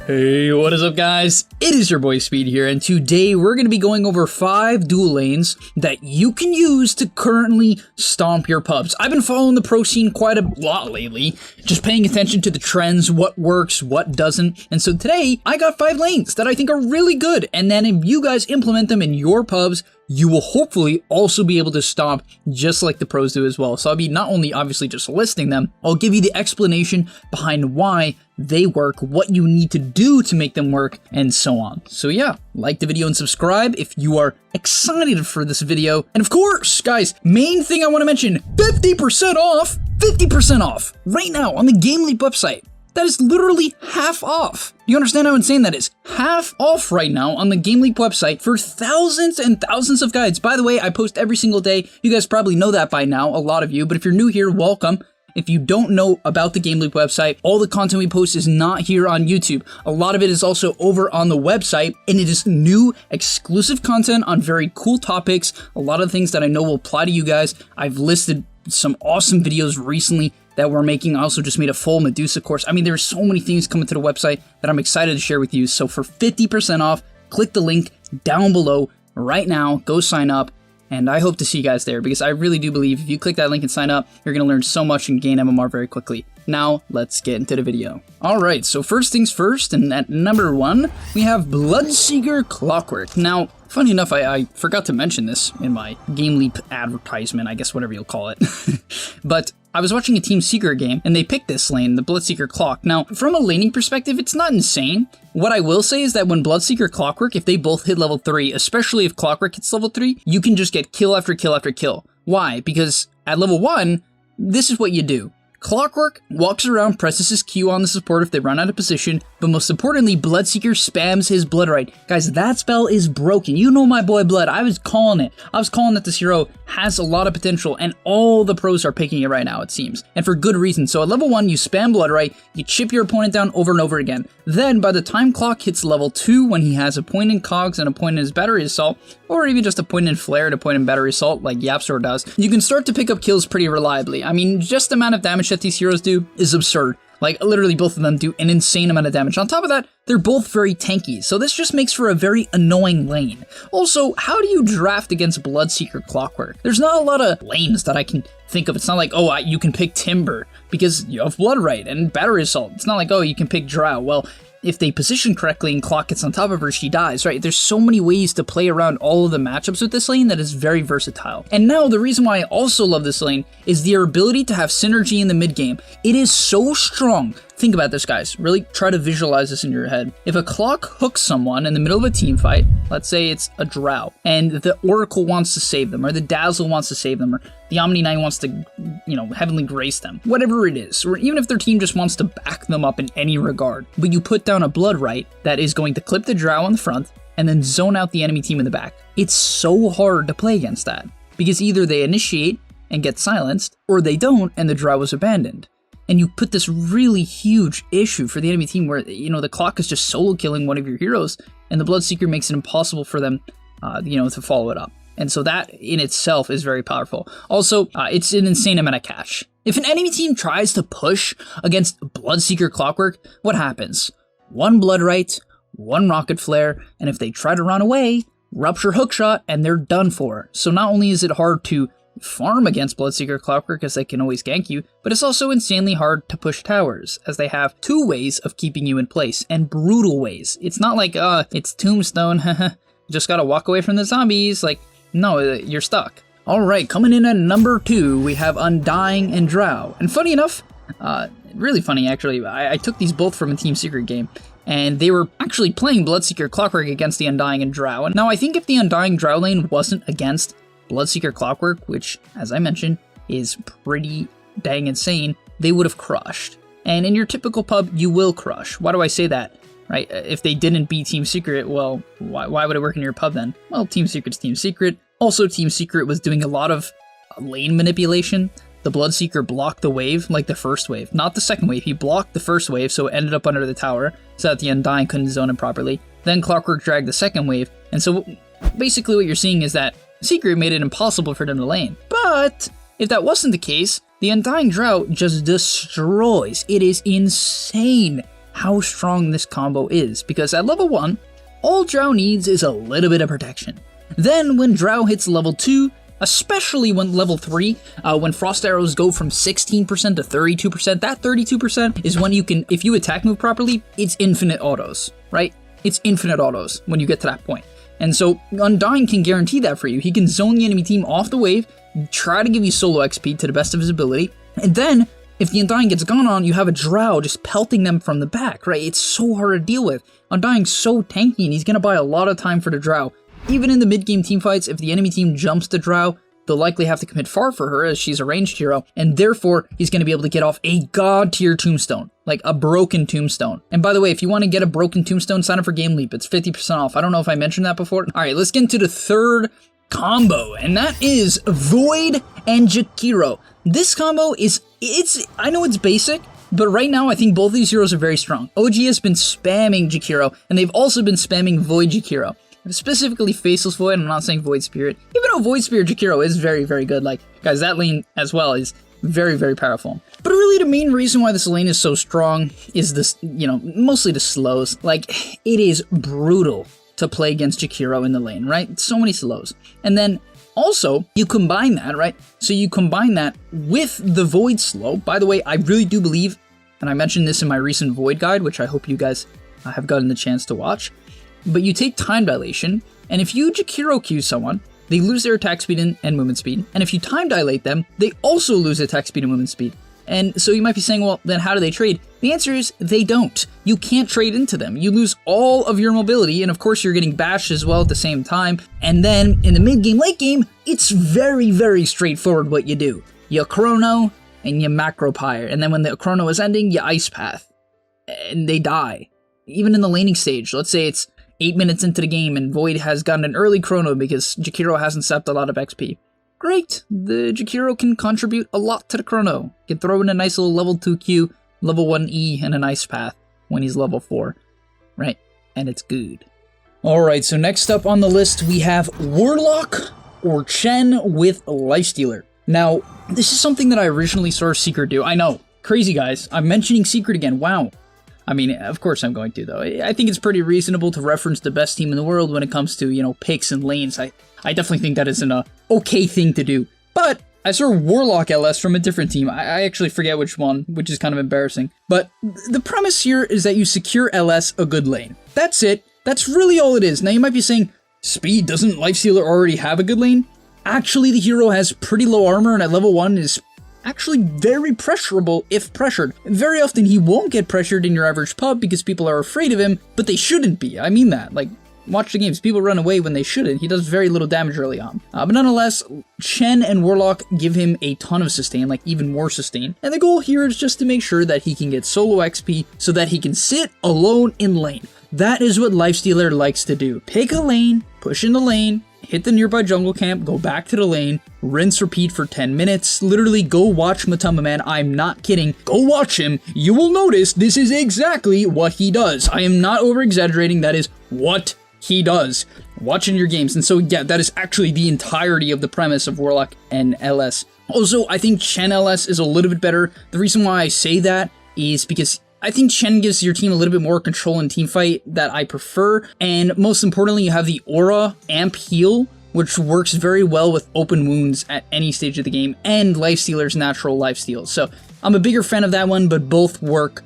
Hey, what is up guys? It is your boy Speed here, and today we're going to be going over 5 duel lanes that you can use to currently stomp your pubs. I've been following the pro scene quite a lot lately, just paying attention to the trends, what works, what doesn't, and so today I got 5 lanes that I think are really good, and then if you guys implement them in your pubs, you will hopefully also be able to stomp just like the pros do as well. So I'll be not only obviously just listing them, I'll give you the explanation behind why they work, what you need to do to make them work, and so on. So yeah, like the video and subscribe if you are excited for this video. And of course, guys, main thing I want to mention, 50% off, 50% off right now on the GameLeap website. That is literally half off. You understand how insane that is? Half off right now on the GameLeap website for thousands and thousands of guides. By the way, I post every single day. You guys probably know that by now, a lot of you, but if you're new here, welcome. If you don't know about the GameLeap website, all the content we post is not here on YouTube. A lot of it is also over on the website, and it is new, exclusive content on very cool topics. A lot of things that I know will apply to you guys. I've listed some awesome videos recently that we're making. I also just made a full Medusa course. I mean, there's so many things coming to the website that I'm excited to share with you. So for 50% off, click the link down below right now, go sign up, and I hope to see you guys there because I really do believe if you click that link and sign up, you're going to learn so much and gain MMR very quickly. Now, let's get into the video. Alright, so first things first, and at number 1, we have BLOODSEEKER CLOCKWERK. Now, funny enough, I forgot to mention this in my GameLeap advertisement, I guess whatever you'll call it. But I was watching a Team Secret game, and they picked this lane, the BLOODSEEKER Clock. Now, from a laning perspective, it's not insane. What I will say is that when BLOODSEEKER CLOCKWERK, if they both hit level 3, especially if CLOCKWERK hits level 3, you can just get kill after kill after kill. Why? Because at level 1, this is what you do. CLOCKWERK walks around, presses his Q on the support if they run out of position, but most importantly, BLOODSEEKER spams his Blood Right. Guys, that spell is broken. You know my boy Blood. I was calling it. I was calling that this hero has a lot of potential, and all the pros are picking it right now, it seems. And for good reason. So at level 1, you spam Blood Right, you chip your opponent down over and over again. Then, by the time Clock hits level 2, when he has a point in Cogs and a point in his Battery Assault, or even just a point in Flare and a point in Battery Assault, like YapzOr does, you can start to pick up kills pretty reliably. I mean, just the amount of damage that these heroes do is absurd. Like, literally both of them do an insane amount of damage. On top of that, they're both very tanky, so this just makes for a very annoying lane. Also, how do you draft against BLOODSEEKER CLOCKWERK? There's not a lot of lanes that I can think of. It's not like, oh, you can pick Timber because you have Blood Right and Battery Assault. It's not like, oh, you can pick DROW. Well, if they position correctly and Clock gets on top of her, she dies, right? There's so many ways to play around all of the matchups with this lane that is very versatile. And now, the reason why I also love this lane is their ability to have synergy in the mid game. It is so strong. Think about this, guys. Really try to visualize this in your head. If a Clock hooks someone in the middle of a team fight, let's say it's a DROW, and the Oracle wants to save them, or the Dazzle wants to save them, or the Omni Knight wants to, you know, Heavenly Grace them, whatever it is, or even if their team just wants to back them up in any regard, but you put down a Blood Right that is going to clip the DROW on the front, and then zone out the enemy team in the back. It's so hard to play against that, because either they initiate and get silenced, or they don't, and the DROW is abandoned. And you put this really huge issue for the enemy team where, you know, the Clock is just solo killing one of your heroes, and the BLOODSEEKER makes it impossible for them, you know, to follow it up. And so that in itself is very powerful. Also, it's an insane amount of cash. If an enemy team tries to push against BLOODSEEKER CLOCKWERK, what happens? 1 Blood Right, 1 Rocket Flare, and if they try to run away, Rupture Hookshot, and they're done for. So not only is it hard to farm against BLOODSEEKER CLOCKWERK because they can always gank you, but it's also insanely hard to push towers, as they have 2 ways of keeping you in place, and brutal ways. It's not like, it's Tombstone, just gotta walk away from the zombies, like, no, you're stuck. Alright, coming in at number 2, we have Undying and DROW. And funny enough, really funny actually, I took these both from a Team Secret game, and they were actually playing BLOODSEEKER CLOCKWERK against the Undying and DROW. And now I think if the Undying DROW lane wasn't against BLOODSEEKER CLOCKWERK, which, as I mentioned, is pretty dang insane, they would have crushed. And in your typical pub, you will crush. Why do I say that? Right? If they didn't beat Team Secret, well, why would it work in your pub then? Well, Team Secret's Team Secret. Also, Team Secret was doing a lot of lane manipulation. The BLOODSEEKER blocked the wave, like the first wave. Not the second wave, he blocked the first wave, so it ended up under the tower, so that the Undying couldn't zone it properly. Then CLOCKWERK dragged the second wave, and so basically what you're seeing is that Secret made it impossible for them to lane. But if that wasn't the case, the Undying DROW just destroys. It is insane how strong this combo is, because at level 1, all Drow needs is a little bit of protection. Then when Drow hits level 2, especially when level 3, when frost arrows go from 16% to 32%, that 32% is when you can, if you attack move properly, it's infinite autos, right? It's infinite autos when you get to that point. And so Undying can guarantee that for you. He can zone the enemy team off the wave, try to give you solo XP to the best of his ability, and then if the Undying gets gone on, you have a Drow just pelting them from the back, right? It's so hard to deal with. Undying's so tanky, and he's going to buy a lot of time for the Drow. Even in the mid-game teamfights, if the enemy team jumps the Drow, they'll likely have to commit far for her as she's a ranged hero, and therefore he's going to be able to get off a god-tier tombstone, like a broken tombstone. And by the way, if you want to get a broken tombstone, sign up for GameLeap. It's 50% off. I don't know if I mentioned that before. All right, let's get into the third combo, and that is Void and JAKIRO. This combo is, I know it's basic, but right now I think both these heroes are very strong. OG has been spamming JAKIRO, and they've also been spamming Void JAKIRO. Specifically Faceless Void, I'm not saying Void Spirit. Even though Void Spirit JAKIRO is very, very good. Like, guys, that lane as well is very, very powerful. But really the main reason why this lane is so strong is this, you know, mostly the slows. Like, it is brutal to play against JAKIRO in the lane, right? So many slows. And then also, you combine that, right? So you combine that with the Void slow. By the way, I really do believe, and I mentioned this in my recent Void guide, which I hope you guys have gotten the chance to watch, but you take time dilation, and if you JAKIRO Q someone, they lose their attack speed and movement speed. And if you time dilate them, they also lose attack speed and movement speed. And so you might be saying, well, then how do they trade? The answer is they don't. You can't trade into them. You lose all of your mobility, and of course you're getting bashed as well at the same time. And then in the mid game, late game, it's very, very straightforward what you do. You chrono and you macro pyre, and then when the chrono is ending, you ice path. And they die. Even in the laning stage, let's say it's 8 minutes into the game and Void has gotten an early chrono because JAKIRO hasn't stepped a lot of XP. Great, the JAKIRO can contribute a lot to the chrono. You can throw in a nice little level 2 Q, level 1 E, and a nice path when he's level 4, right? And it's good. Alright, so next up on the list we have Warlock or CHEN with Lifestealer. Now, this is something that I originally saw Secret do. I know, crazy guys, I'm mentioning Secret again, wow. I mean, of course I'm going to, though. I think it's pretty reasonable to reference the best team in the world when it comes to, you know, picks and lanes. I definitely think that is an okay thing to do. But I saw Warlock LS from a different team. I actually forget which one, which is kind of embarrassing. But the premise here is that you secure LS a good lane. That's it. That's really all it is. Now you might be saying, Speed, doesn't Lifestealer already have a good lane? Actually, the hero has pretty low armor and at level 1 is actually very pressurable if pressured. Very often he won't get pressured in your average pub because people are afraid of him, but they shouldn't be. I mean that. Like, watch the games. People run away when they shouldn't. He does very little damage early on. But nonetheless, CHEN and Warlock give him a ton of sustain, like even more sustain. And the goal here is just to make sure that he can get solo XP so that he can sit alone in lane. That is what Lifestealer likes to do. Pick a lane, push in the lane, hit the nearby jungle camp, go back to the lane, rinse, repeat for 10 minutes. Literally, go watch Matamba Man. I'm not kidding. Go watch him. You will notice this is exactly what he does. I am not over-exaggerating. That is what he does. Watching your games. And so, yeah, that is actually the entirety of the premise of Warlock and LS. Also, I think CHEN LS is a little bit better. The reason why I say that is because I think CHEN gives your team a little bit more control in teamfight that I prefer, and most importantly, you have the Aura Amp Heal, which works very well with open wounds at any stage of the game, and Lifestealer's natural lifesteal. So I'm a bigger fan of that one, but both work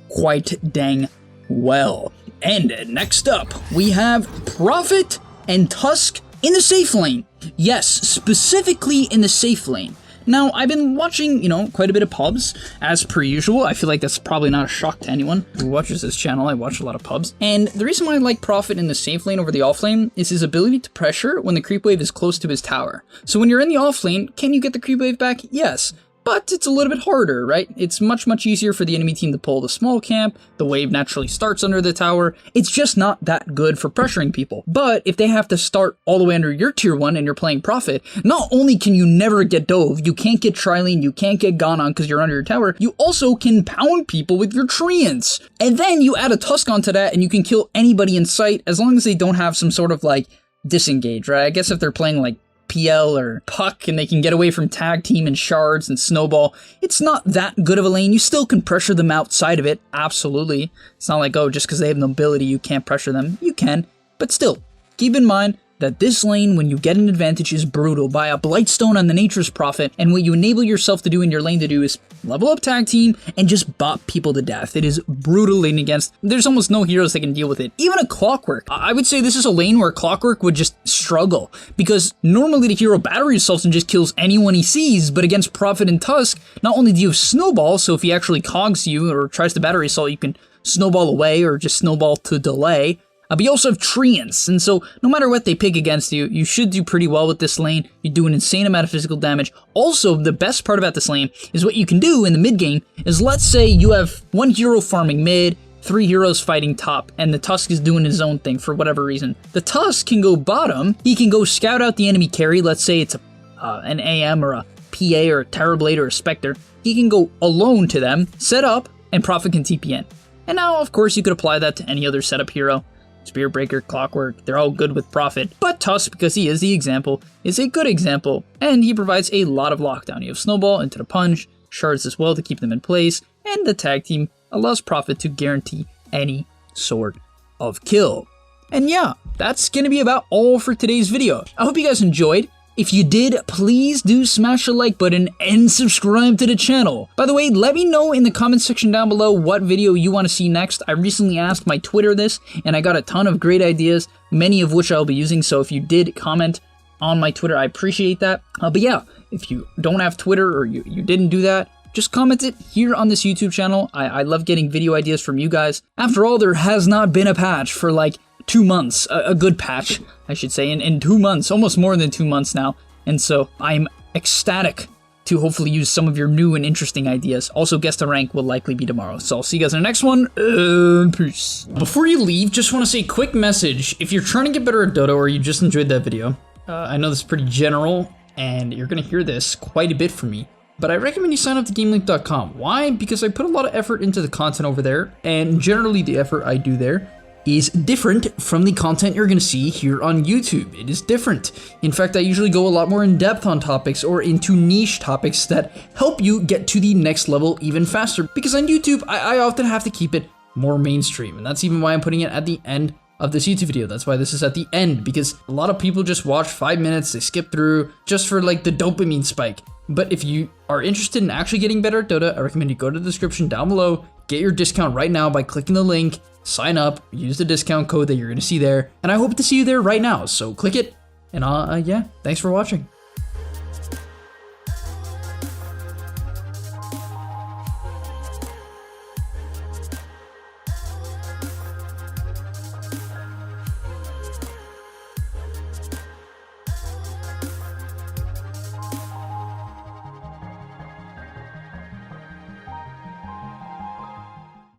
quite dang well. And next up, we have Prophet and TUSK in the safe lane. Yes, specifically in the safe lane. Now, I've been watching, you know, quite a bit of pubs, as per usual. I feel like that's probably not a shock to anyone who watches this channel. I watch a lot of pubs. And the reason why I like Prophet in the safe lane over the off lane is his ability to pressure when the creep wave is close to his tower. So when you're in the off lane, can you get the creep wave back? Yes. But it's a little bit harder, right? It's much, much easier for the enemy team to pull the small camp. The wave naturally starts under the tower. It's just not that good for pressuring people. But if they have to start all the way under your tier 1 and you're playing Prophet, not only can you never get dove, you can't get Trilene, you can't get gone on because you're under your tower, you also can pound people with your Treants. And then you add a Tusk onto that and you can kill anybody in sight as long as they don't have some sort of like disengage, right? I guess if they're playing like PL or Puck and they can get away from tag team and shards and snowball, it's not that good of a lane. You still can pressure them outside of it, absolutely. It's not like, oh, just because they have mobility you can't pressure them. You can, but still, keep in mind that this lane, when you get an advantage, is brutal. Buy a Blightstone on the Nature's Prophet, and what you enable yourself to do in your lane to do is level up tag team and just bop people to death. It is brutal lane against. There's almost no heroes that can deal with it. Even a CLOCKWERK. I would say this is a lane where CLOCKWERK would just struggle, because normally the hero battery assaults and just kills anyone he sees, but against Prophet and Tusk, not only do you have Snowball, so if he actually cogs you or tries to battery assault, you can snowball away or just snowball to delay. But you also have Treants, and so no matter what they pick against you, you should do pretty well with this lane. You do an insane amount of physical damage. Also, the best part about this lane is what you can do in the mid game is, let's say you have one hero farming mid, 3 heroes fighting top, and the Tusk is doing his own thing for whatever reason. The Tusk can go bottom, he can go scout out the enemy carry, let's say it's an AM or a PA or a Terrorblade or a Spectre. He can go alone to them, set up, and Prophet can TP in. And now, of course, you could apply that to any other setup hero. Spearbreaker, CLOCKWERK, they're all good with Prophet, but Tusk, because he is the example, is a good example, and he provides a lot of lockdown. You have Snowball into the punch, shards as well to keep them in place, and the tag team allows Prophet to guarantee any sort of kill. And yeah, that's gonna be about all for today's video. I hope you guys enjoyed. If you did, please do smash the like button and subscribe to the channel. By the way, let me know in the comment section down below what video you want to see next. I recently asked my Twitter this, and I got a ton of great ideas, many of which I'll be using, so if you did comment on my Twitter, I appreciate that. But yeah, if you don't have Twitter or you didn't do that, just comment it here on this YouTube channel. I love getting video ideas from you guys. After all, there has not been a patch for like 2 months, a good patch, I should say, in 2 months, almost more than 2 months now. And so I'm ecstatic to hopefully use some of your new and interesting ideas. Also, Guess the Rank will likely be tomorrow. So I'll see you guys in the next one, and peace. Before you leave, just want to say a quick message. If you're trying to get better at Dota or you just enjoyed that video, I know this is pretty general and you're going to hear this quite a bit from me, but I recommend you sign up to GAMELEAP.com. Why? Because I put a lot of effort into the content over there, and generally the effort I do there is different from the content you're going to see here on YouTube. It is different. In fact, I usually go a lot more in depth on topics or into niche topics that help you get to the next level even faster. Because on YouTube, I often have to keep it more mainstream, and that's even why I'm putting it at the end of this YouTube video. That's why this is at the end, because a lot of people just watch 5 minutes, they skip through just for like the dopamine spike. But if you are interested in actually getting better at Dota, I recommend you go to the description down below, get your discount right now by clicking the link, sign up, use the discount code that you're going to see there, and I hope to see you there right now. So click it, and yeah, thanks for watching.